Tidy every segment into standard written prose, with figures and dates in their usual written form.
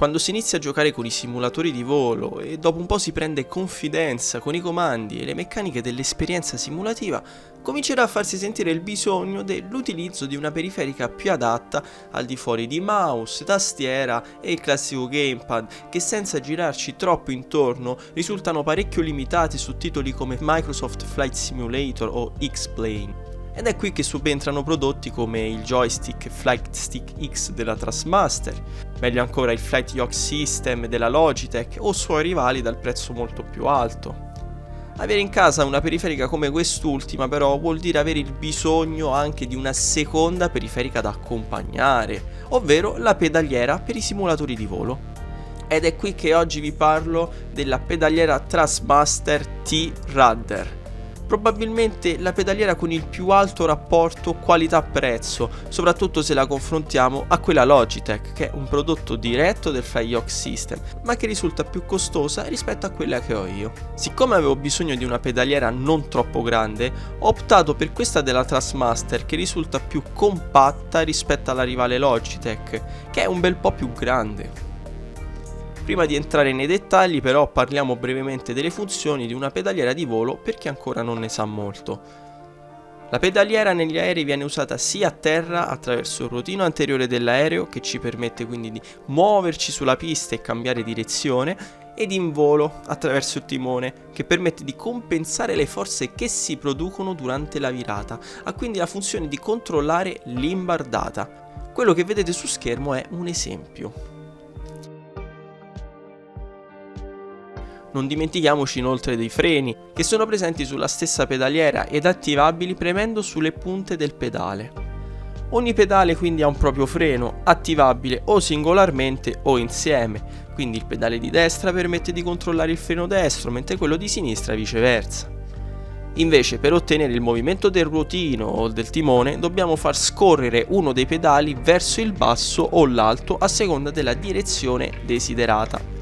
Quando si inizia a giocare con i simulatori di volo e dopo un po' si prende confidenza con i comandi e le meccaniche dell'esperienza simulativa, comincerà a farsi sentire il bisogno dell'utilizzo di una periferica più adatta al di fuori di mouse, tastiera e il classico gamepad, che senza girarci troppo intorno risultano parecchio limitati su titoli come Microsoft Flight Simulator o X-Plane. Ed è qui che subentrano prodotti come il joystick Flight Stick X della Thrustmaster, meglio ancora il Flight Yacht System della Logitech o suoi rivali dal prezzo molto più alto. Avere in casa una periferica come quest'ultima però vuol dire avere il bisogno anche di una seconda periferica da accompagnare, ovvero la pedaliera per i simulatori di volo. Ed è qui che oggi vi parlo della pedaliera Thrustmaster T-Rudder. Probabilmente la pedaliera con il più alto rapporto qualità-prezzo, soprattutto se la confrontiamo a quella Logitech, che è un prodotto diretto del Flight Yacht System, ma che risulta più costosa rispetto a quella che ho io. Siccome avevo bisogno di una pedaliera non troppo grande, ho optato per questa della Thrustmaster, che risulta più compatta rispetto alla rivale Logitech, che è un bel po' più grande. Prima di entrare nei dettagli però parliamo brevemente delle funzioni di una pedaliera di volo per chi ancora non ne sa molto. La pedaliera negli aerei viene usata sia a terra attraverso il rotino anteriore dell'aereo, che ci permette quindi di muoverci sulla pista e cambiare direzione, ed in volo attraverso il timone, che permette di compensare le forze che si producono durante la virata. Ha quindi la funzione di controllare l'imbardata. Quello che vedete su schermo è un esempio. Non dimentichiamoci inoltre dei freni, che sono presenti sulla stessa pedaliera ed attivabili premendo sulle punte del pedale. Ogni pedale quindi ha un proprio freno, attivabile o singolarmente o insieme, quindi il pedale di destra permette di controllare il freno destro, mentre quello di sinistra viceversa. Invece, per ottenere il movimento del ruotino o del timone, dobbiamo far scorrere uno dei pedali verso il basso o l'alto a seconda della direzione desiderata.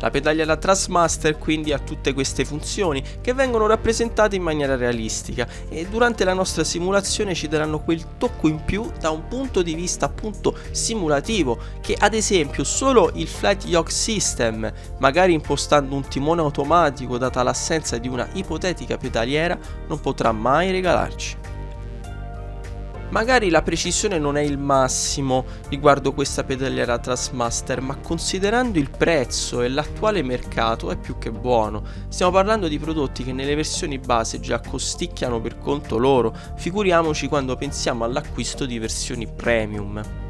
La pedaliera Thrustmaster quindi ha tutte queste funzioni che vengono rappresentate in maniera realistica e durante la nostra simulazione ci daranno quel tocco in più da un punto di vista appunto simulativo, che ad esempio solo il Flight Yacht System, magari impostando un timone automatico data l'assenza di una ipotetica pedaliera, non potrà mai regalarci. Magari la precisione non è il massimo riguardo questa pedaliera Thrustmaster, ma considerando il prezzo e l'attuale mercato è più che buono. Stiamo parlando di prodotti che nelle versioni base già costicchiano per conto loro, figuriamoci quando pensiamo all'acquisto di versioni premium.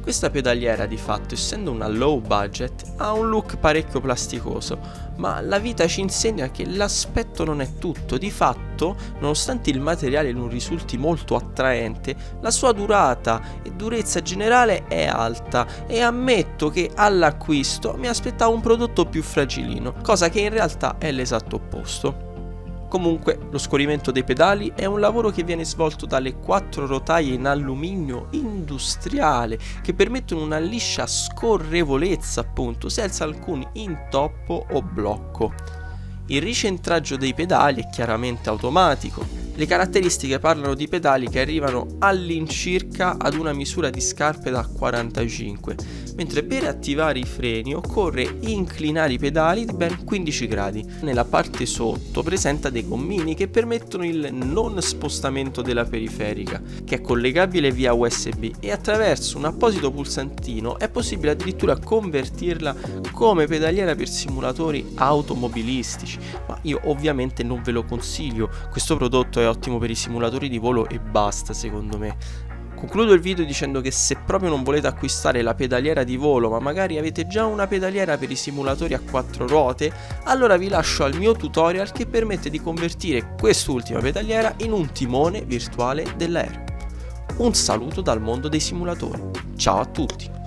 Questa pedaliera di fatto, essendo una low budget, ha un look parecchio plasticoso, ma la vita ci insegna che l'aspetto non è tutto. Di fatto, nonostante il materiale non risulti molto attraente, la sua durata e durezza generale è alta e ammetto che all'acquisto mi aspettavo un prodotto più fragilino, cosa che in realtà è l'esatto opposto. Comunque, lo scorrimento dei pedali è un lavoro che viene svolto dalle 4 rotaie in alluminio industriale che permettono una liscia scorrevolezza appunto, senza alcun intoppo o blocco. Il ricentraggio dei pedali è chiaramente automatico. Le caratteristiche parlano di pedali che arrivano all'incirca ad una misura di scarpe da 45, mentre per attivare i freni occorre inclinare i pedali di ben 15 gradi. Nella parte sotto presenta dei gommini che permettono il non spostamento della periferica, che è collegabile via USB, e attraverso un apposito pulsantino è possibile addirittura convertirla come pedaliera per simulatori automobilistici, ma io ovviamente non ve lo consiglio. Questo prodotto è ottimo per i simulatori di volo e basta, secondo me. Concludo il video dicendo che se proprio non volete acquistare la pedaliera di volo, ma magari avete già una pedaliera per i simulatori a 4 ruote, allora vi lascio al mio tutorial che permette di convertire quest'ultima pedaliera in un timone virtuale dell'aereo. Un saluto dal mondo dei simulatori. Ciao a tutti!